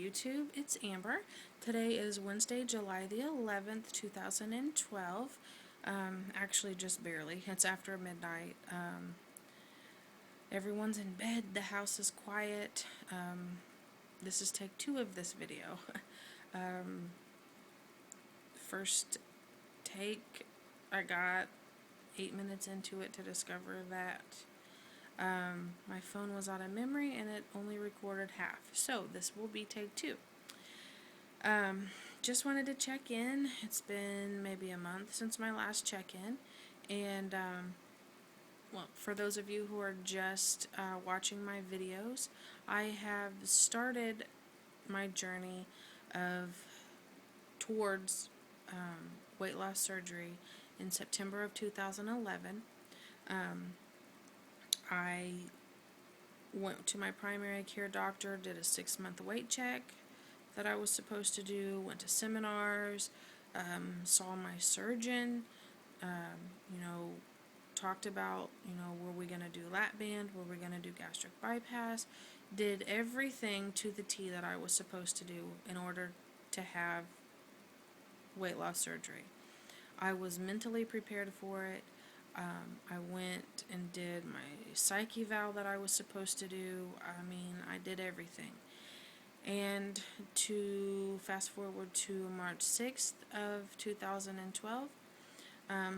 YouTube. It's Amber. Today is Wednesday, July the 11th, 2012. Actually, just barely. It's after midnight. Everyone's in bed. The house is quiet. This is take 2 of this video. First take, I got 8 minutes into it to discover that my phone was out of memory and it only recorded half. So this will be take 2. Just wanted to check in. It's been maybe a month since my last check-in, and well, for those of you who are just watching my videos, I have started my journey towards weight loss surgery in September of 2011. I went to my primary care doctor, did a 6-month weight check that I was supposed to do, went to seminars, saw my surgeon, talked about, were we going to do lap band, were we going to do gastric bypass, did everything to the T that I was supposed to do in order to have weight loss surgery. I was mentally prepared for it. I went and did my psych eval that I was supposed to do. I did everything. And to fast forward to March 6th of 2012,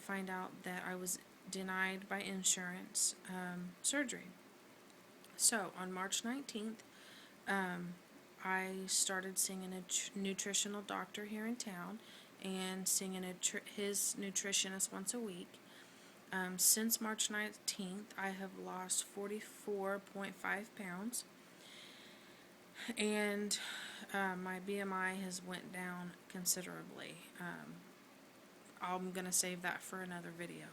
find out that I was denied by insurance surgery. So on March 19th, I started seeing a nutritional doctor here in town and seeing his nutritionist once a week. Since March 19th, I have lost 44.5 pounds, and my BMI has went down considerably. I'm going to save that for another video.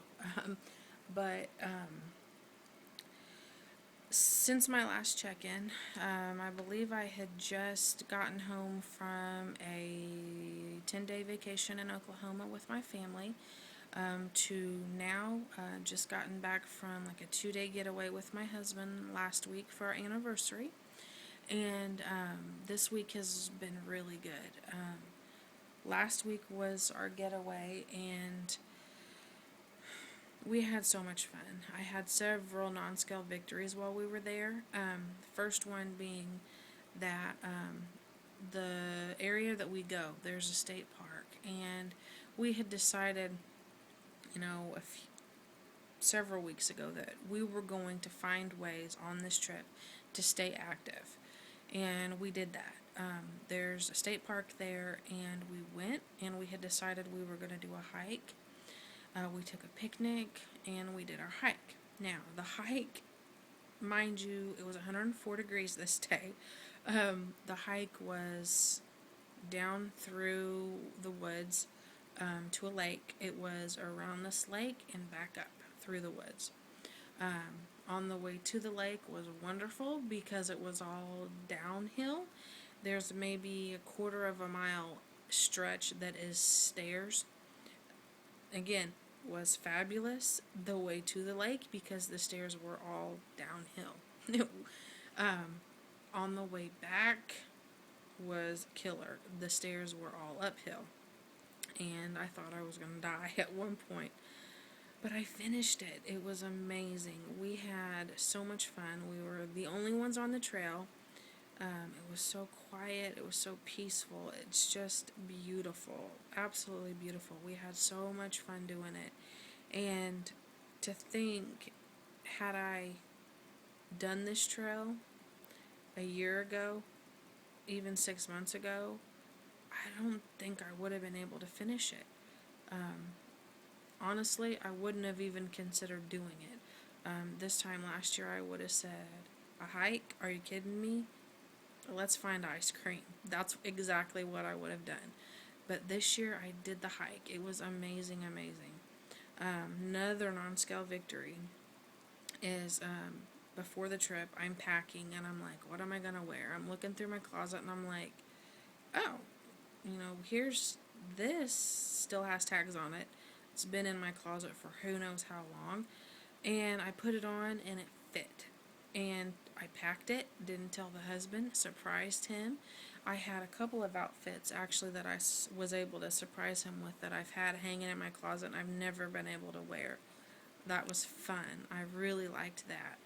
Since my last check-in, I believe I had just gotten home from a 10-day vacation in Oklahoma with my family, to now just gotten back from like a 2-day getaway with my husband last week for our anniversary, and this week has been really good. Last week was our getaway, and we had so much fun. I had several non-scale victories while we were there. The first one being that the area that we go, there's a state park, and we had decided, several weeks ago that we were going to find ways on this trip to stay active, and we did that. There's a state park there, and we went, and we had decided we were going to do a hike. We took a picnic, and we did our hike. Now, the hike, mind you, it was 104 degrees this day. The hike was down through the woods to a lake. It was around this lake and back up through the woods. On the way to the lake was wonderful because it was all downhill. There's maybe a 1/4 of a mile stretch that is stairs. Again, was fabulous the way to the lake because the stairs were all downhill. On the way back was killer. The stairs were all uphill, and I thought I was going to die at one point. But I finished it. It was amazing. We had so much fun. We were the only ones on the trail. It was so quiet. It was so peaceful. It's just beautiful. Absolutely beautiful. We had so much fun doing it. And to think, had I done this trail a year ago, even 6 months ago, I don't think I would have been able to finish it. Honestly, I wouldn't have even considered doing it. This time last year, I would have said, a hike? Are you kidding me? Let's find ice cream. That's exactly what I would have done. But this year, I did the hike. It was amazing, amazing. Another non-scale victory is before the trip, I'm packing, and I'm like, what am I going to wear? I'm looking through my closet, and I'm like, oh, here's this. Still has tags on it. It's been in my closet for who knows how long, and I put it on, and it fit. And I packed it, didn't tell the husband, surprised him. I had a couple of outfits actually that I was able to surprise him with that I've had hanging in my closet and I've never been able to wear. That was fun. I really liked that.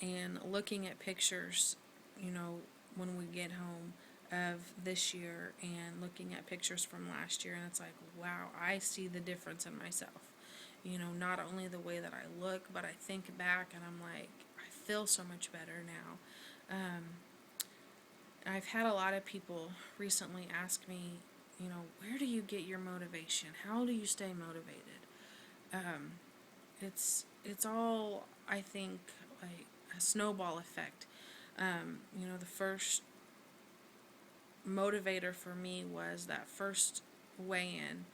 And looking at pictures, you know, when we get home of this year and looking at pictures from last year, and it's like, wow, I see the difference in myself. You know, not only the way that I look, but I think back and I'm like, I feel so much better now. I've had a lot of people recently ask me, you know, where do you get your motivation? How do you stay motivated? It's all, I think, like a snowball effect. You know, the first motivator for me was that first weigh-in.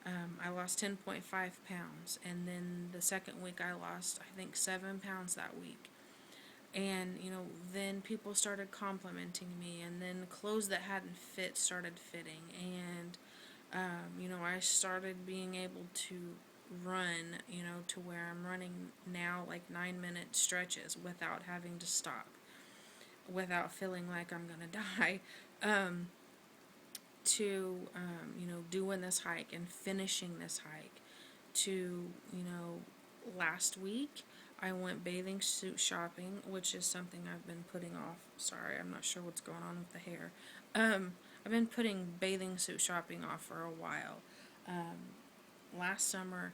I lost 10.5 pounds, and then the second week I lost, I think, 7 pounds that week. And, you know, then people started complimenting me, and then clothes that hadn't fit started fitting, and, you know, I started being able to run, you know, to where I'm running now like 9-minute stretches without having to stop, without feeling like I'm gonna die. You know, doing this hike and finishing this hike, to, you know, last week I went bathing suit shopping, which is something I've been putting off. Sorry, I'm not sure what's going on with the hair. I've been putting bathing suit shopping off for a while. Last summer,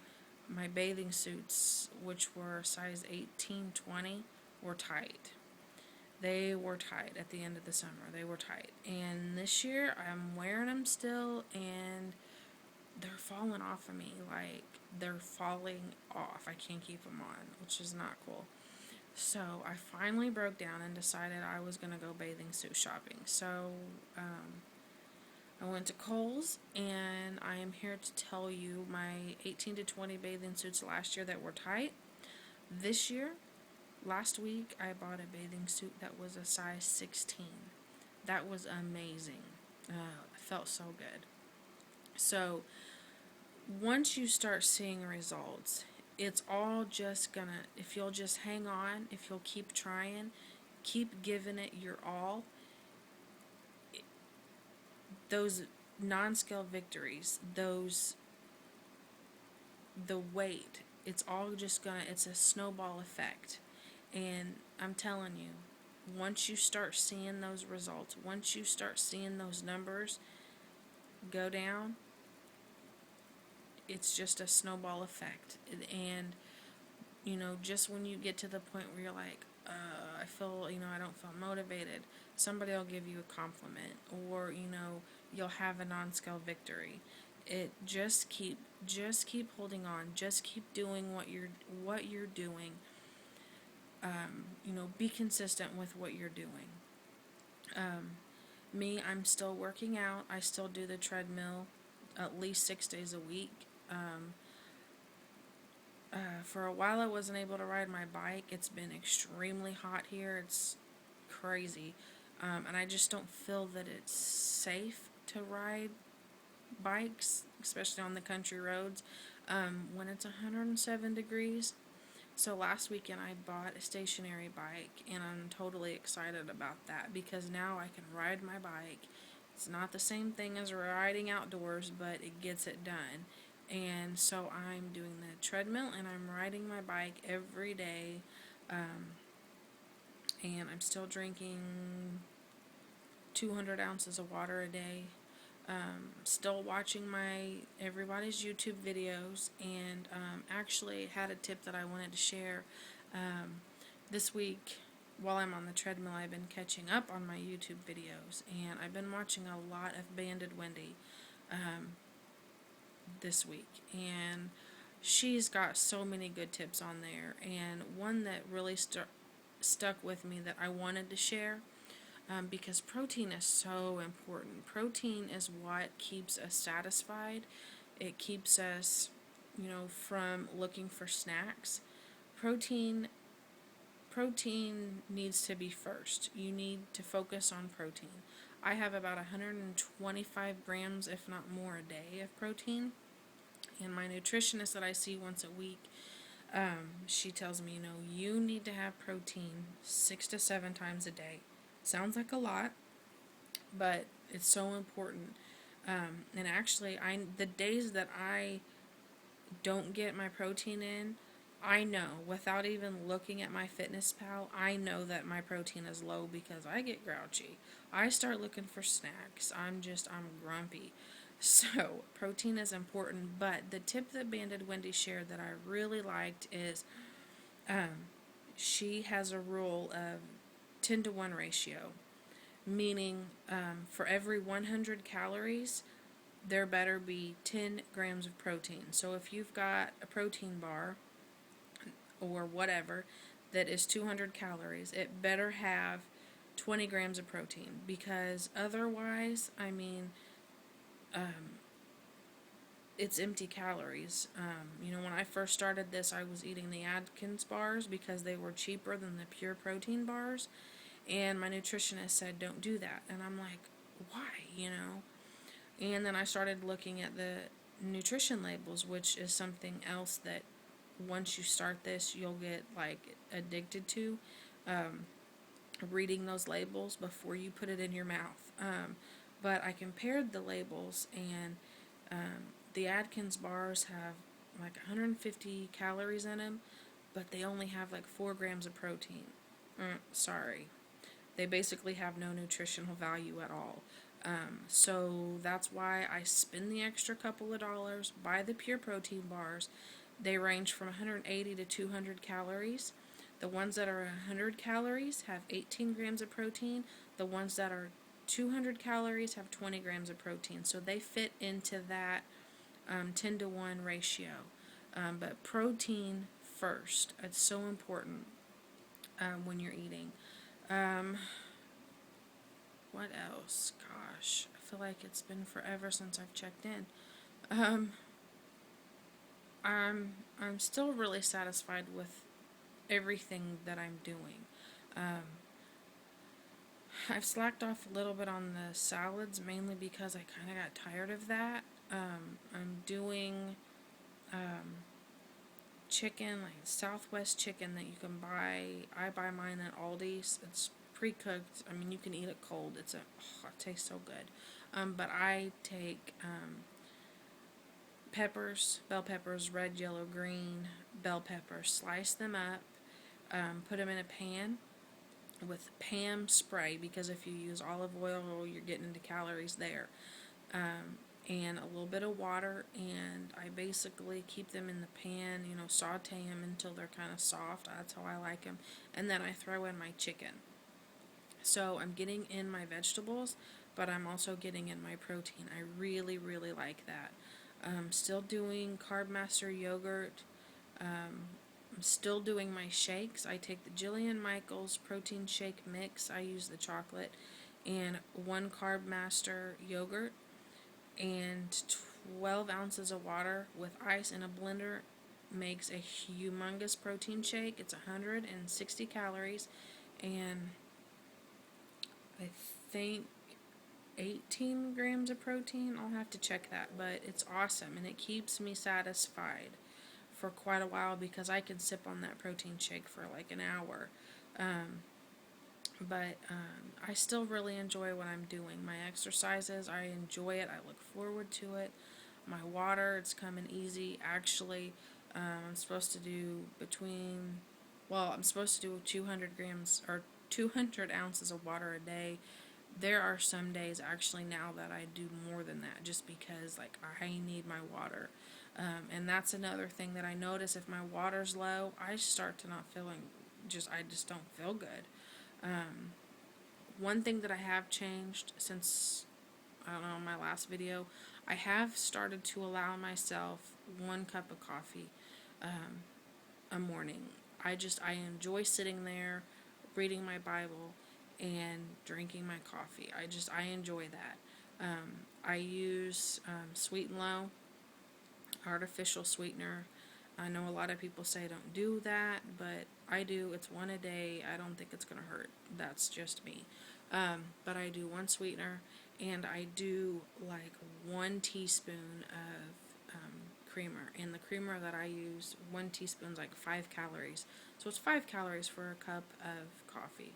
my bathing suits, which were size 18, 20, were tight. They were tight at the end of the summer. They were tight. And this year, I'm wearing them still, and they're falling off of me. Like, they're falling off. I can't keep them on, which is not cool. So, I finally broke down and decided I was going to go bathing suit shopping. So, I went to Kohl's, and I am here to tell you my 18 to 20 bathing suits last year that were tight. This year, last week, I bought a bathing suit that was a size 16. That was amazing. It felt so good. So, once you start seeing results, it's all just gonna, if you'll just hang on, if you'll keep trying, keep giving it your all, those non-scale victories, the weight, it's all just gonna, it's a snowball effect. And I'm telling you, once you start seeing those results, once you start seeing those numbers go down, it's just a snowball effect. And, you know, just when you get to the point where you're like, I feel, you know, I don't feel motivated, somebody will give you a compliment, or, you know, you'll have a non-scale victory. It just keep holding on, just keep doing what you're doing. You know, be consistent with what you're doing. Me, I'm still working out. I still do the treadmill at least 6 days a week. For a while, I wasn't able to ride my bike. It's been extremely hot here. It's crazy. And I just don't feel that it's safe to ride bikes, especially on the country roads, when it's 107 degrees. So last weekend I bought a stationary bike, and I'm totally excited about that because now I can ride my bike. It's not the same thing as riding outdoors, but it gets it done. And so I'm doing the treadmill and I'm riding my bike every day. And I'm still drinking 200 ounces of water a day. Still watching everybody's YouTube videos, and actually had a tip that I wanted to share. This week, while I'm on the treadmill, I've been catching up on my YouTube videos, and I've been watching a lot of Banded Wendy this week, and she's got so many good tips on there, and one that really stuck with me that I wanted to share. Because protein is so important. Protein is what keeps us satisfied. It keeps us, you know, from looking for snacks. Protein needs to be first. You need to focus on protein. I have about 125 grams, if not more, a day of protein. And my nutritionist that I see once a week, She tells me, you need to have protein 6 to 7 times a day. Sounds like a lot, but it's so important. And actually, the days that I don't get my protein in, I know without even looking at my fitness pal, I know that my protein is low because I get grouchy. I start looking for snacks. I'm grumpy. So, protein is important, but the tip that Banded Wendy shared that I really liked is she has a rule of 10-to-1 ratio, meaning for every 100 calories, there better be 10 grams of protein. So if you've got a protein bar or whatever that is 200 calories, it better have 20 grams of protein, because otherwise, it's empty calories. When I first started this, I was eating the Atkins bars because they were cheaper than the pure protein bars, and my nutritionist said, don't do that. And I'm like, why? And then I started looking at the nutrition labels, which is something else that once you start this, you'll get like addicted to, reading those labels before you put it in your mouth. But I compared the labels, and the Atkins bars have like 150 calories in them, but they only have like 4 grams of protein. Sorry. They basically have no nutritional value at all. So that's why I spend the extra couple of dollars, buy the pure protein bars. They range from 180 to 200 calories. The ones that are 100 calories have 18 grams of protein. The ones that are 200 calories have 20 grams of protein. So they fit into that 10-to-1 ratio. But protein first. It's so important when you're eating. What else? Gosh, I feel like it's been forever since I've checked in. Um, I'm still really satisfied with everything that I'm doing. Um, I've slacked off a little bit on the salads, mainly because I kind of got tired of that. I'm doing chicken, like Southwest chicken that you can buy. I buy mine at Aldi's. It's pre-cooked. You can eat it cold. It tastes so good. But I take peppers, bell peppers, red, yellow, green bell peppers, slice them up, put them in a pan with Pam spray, because if you use olive oil, you're getting into calories there. And a little bit of water, and I basically keep them in the pan, saute them until they're kind of soft. That's how I like them. And then I throw in my chicken. So I'm getting in my vegetables, but I'm also getting in my protein. I really, really like that. Still doing Carb Master yogurt. I'm still doing my shakes. I take the Jillian Michaels protein shake mix. I use the chocolate and 1 Carb Master yogurt and 12 ounces of water with ice in a blender makes a humongous protein shake. It's 160 calories and I think 18 grams of protein. I'll have to check that, but it's awesome and it keeps me satisfied for quite a while because I can sip on that protein shake for like an hour. But I still really enjoy what I'm doing. My exercises, I enjoy it. I look forward to it. My water, it's coming easy. Actually, I'm supposed to do I'm supposed to do 200 grams or 200 ounces of water a day. There are some days actually now that I do more than that just because like I need my water. And that's another thing that I notice. If my water's low, I start to not feeling I just don't feel good. One thing that I have changed since, I don't know, my last video, I have started to allow myself 1 cup of coffee a morning. I enjoy sitting there, reading my Bible, and drinking my coffee. I enjoy that. I use Sweet and Low, artificial sweetener. I know a lot of people say don't do that, but I do. It's 1 a day. I don't think it's going to hurt. That's just me. But I do 1 sweetener, and I do like 1 teaspoon of creamer, and the creamer that I use, 1 teaspoon's like 5 calories. So it's 5 calories for a cup of coffee.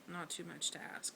Not too much to ask.